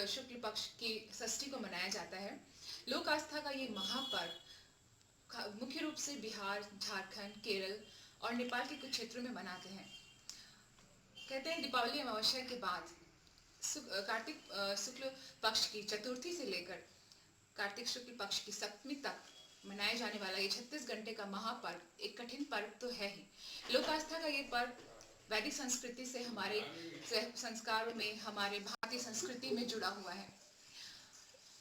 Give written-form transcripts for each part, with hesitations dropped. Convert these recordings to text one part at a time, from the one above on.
शुक्ल पक्ष की षष्ठी को मनाया जाता है। लोक आस्था का ये महापर्व मुख्य रूप से बिहार, झारखंड, केरल और नेपाल के कुछ क्षेत्रों में मनाते हैं। कहते हैं दीपावली अमावस्या के बाद कार्तिक शुक्ल पक्ष की चतुर्थी से लेकर कार्तिक शुक्ल पक्ष की सप्तमी तक मनाए जाने वाला ये 36 घंटे का महापर्व एक कठिन पर्व तो है ही। लोक आस्था का ये पर्व वैदिक संस्कृति से हमारे संस्कारों में, हमारे भारतीय संस्कृति में जुड़ा हुआ है।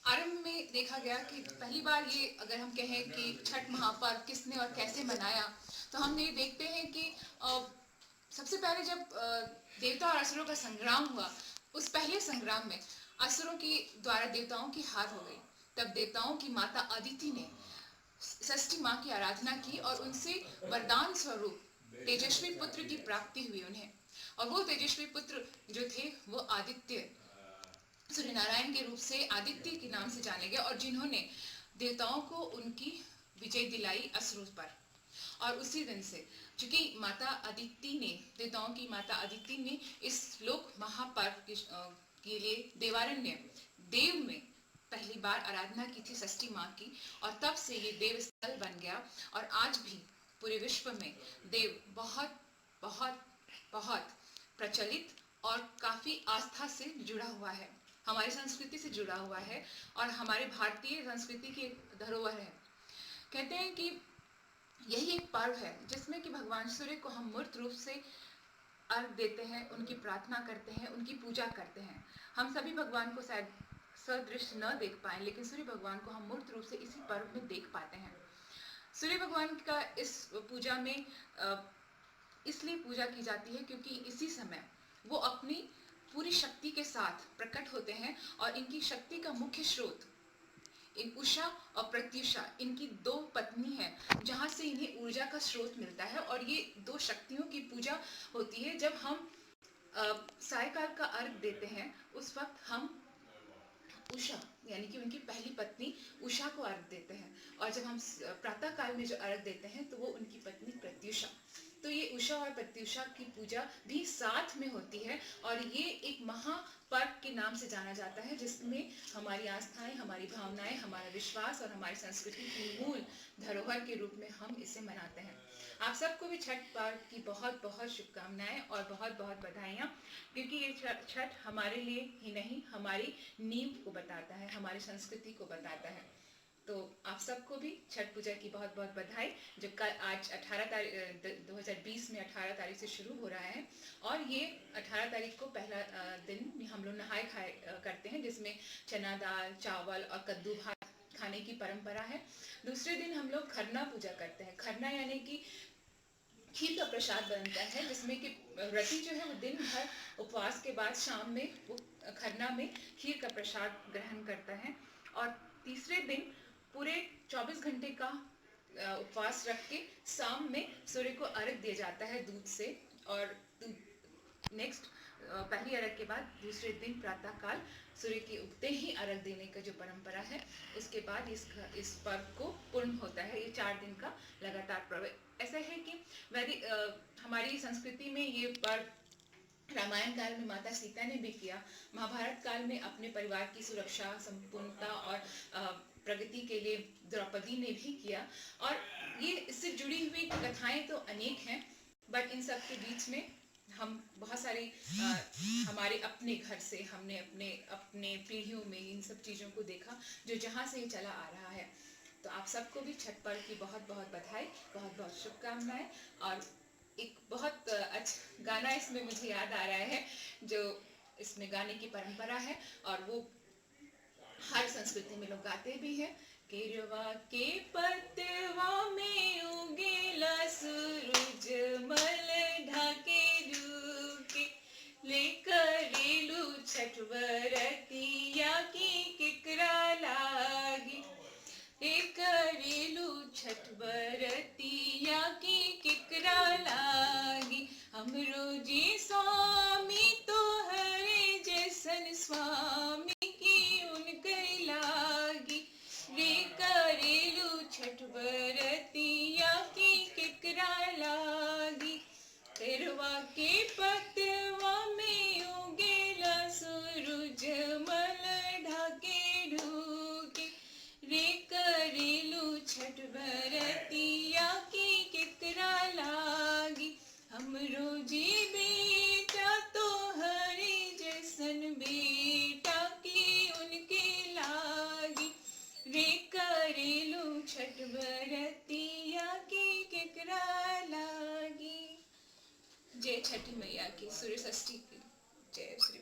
आरंभ में देखा गया कि पहली बार ये अगर हम कहें कि छठ महापर्व किसने और कैसे मनाया, तो हम ये देखते हैं कि सबसे पहले जब देवता और असुरों का संग्राम हुआ, उस पहले संग्राम में असुरों की द्वारा देवताओं की हार हो गई। तब देवताओं की माता अदिति ने षष्ठी माँ की आराधना की और उनसे वरदान स्वरूप तेजस्वी पुत्र की प्राप्ति हुई उन्हें। और वो तेजस्वी पुत्र जो थे वो आदित्य, सूर्य नारायण के रूप से आदित्य के नाम से जाने गए, और जिन्होंने देवताओं को उनकी विजय दिलाई असुरों पर। और उसी दिन से, चूंकि माता अदिति ने, देवताओं की माता अदिति ने इस लोक महापर्व के लिए देवारण्य देव में पहली बार आराधना की थी षष्ठी माँ की, और तब से ये देव स्थल बन गया। और आज भी पूरे विश्व में देव बहुत बहुत बहुत प्रचलित और काफी आस्था से जुड़ा हुआ है, हमारी संस्कृति से जुड़ा हुआ है और हमारे भारतीय संस्कृति की धरोहर है। कहते हैं कि यही एक पर्व है जिसमें कि भगवान सूर्य को हम मूर्त रूप से अर्घ देते हैं, उनकी प्रार्थना करते हैं, उनकी पूजा करते हैं। हम सभी भगवान को शायद सदृश न देख पाए, लेकिन सूर्य भगवान को हम मूर्त रूप से इसी पर्व में देख पाते हैं। सूर्य भगवान का इस पूजा में इसलिए पूजा की जाती है क्योंकि इसी समय वो अपनी पूरी शक्ति के साथ प्रकट होते हैं, और इनकी शक्ति का मुख्य स्रोत इन उषा और प्रत्युषा, इनकी दो पत्नी हैं जहां से इन्हें ऊर्जा का स्रोत मिलता है। और ये दो शक्तियों की पूजा होती है। जब हम सायकाल का अर्घ देते हैं, उस वक्त हम उषा यानी कि उनकी पहली पत्नी उषा को अर्घ देते हैं, और जब हम प्रातः काल में जो अर्घ देते हैं तो वो उनकी पत्नी प्रत्युषा। तो ये उषा और प्रत्युषा की पूजा भी साथ में होती है, और ये एक महापर्व के नाम से जाना जाता है जिसमें हमारी आस्थाएं, हमारी भावनाएं, हमारा विश्वास और हमारी संस्कृति की मूल धरोहर के रूप में हम इसे मनाते हैं। आप सबको भी छठ पर्व की बहुत बहुत शुभकामनाएं और बहुत बहुत बधाइयाँ, क्योंकि ये छठ हमारे लिए ही नहीं, हमारी नींव को बताता है, हमारी संस्कृति को बताता है। तो आप सबको भी छठ पूजा की बहुत बहुत बधाई, जो कल आज 18 तारीख 2020 में 18 तारीख से शुरू हो रहा है। और ये 18 तारीख को पहला दिन हम लोग नहाए खाए करते हैं, जिसमें चना दाल, चावल और कद्दू भात खाने की परंपरा है। दूसरे दिन हम लोग खरना पूजा करते हैं। खरना यानी कि खीर का प्रसाद बनता है, जिसमें कि व्रती जो है वो दिन भर उपवास के बाद शाम में वो खरना में खीर का प्रसाद ग्रहण करता है। और तीसरे दिन पूरे 24 घंटे का उपवास रख के शाम में सूर्य को अर्घ दिया जाता है दूध से। और नेक्स्ट पहली अर्घ के बाद दूसरे दिन प्रातः काल सूर्य के उगते ही अर्घ देने का जो परंपरा है, उसके बाद इस पर्व को पूर्ण होता है। ये 4 दिन का लगातार पर्व ऐसा है कि वैदिक हमारी संस्कृति में ये पर्व रामायण काल में माता सीता ने भी किया, महाभारत काल में अपने परिवार की सुरक्षा, संपूर्णता और प्रगति के लिए द्रौपदी ने भी किया। और ये इससे जुड़ी हुई कथाएं तो अनेक हैं, बट इन सब के बीच में हम बहुत सारी हमारे अपने घर से हमने अपने पीढ़ियों में इन सब चीज़ों को देखा जो जहाँ से ये चला आ रहा है। तो आप सबको भी छठ पर्व की बहुत बहुत बधाई, बहुत बहुत शुभकामनाएं। और एक बहुत अच्छा गाना इसमें मुझे याद आ रहा है, जो इसमें गाने की परंपरा है और वो हर संस्कृति में लोग गाते भी हैं। केरवा के पतवा में उगेला सूरज, मल ढाके रूके लेकर एलू छठ बरतिया की केकरा लागी, लेकर एलू छठ बरतिया की केकरा लागी। हमरो जी स्वामी तो हरे जैसन स्वामी छठ बरतिया की केकरा लागी। केरवा के पतवा में उगेला सूरज, रे करेलू छठ बरतिया के केकरा लागी। जय छठी मैया की, सूर्य षष्ठी की जय। श्री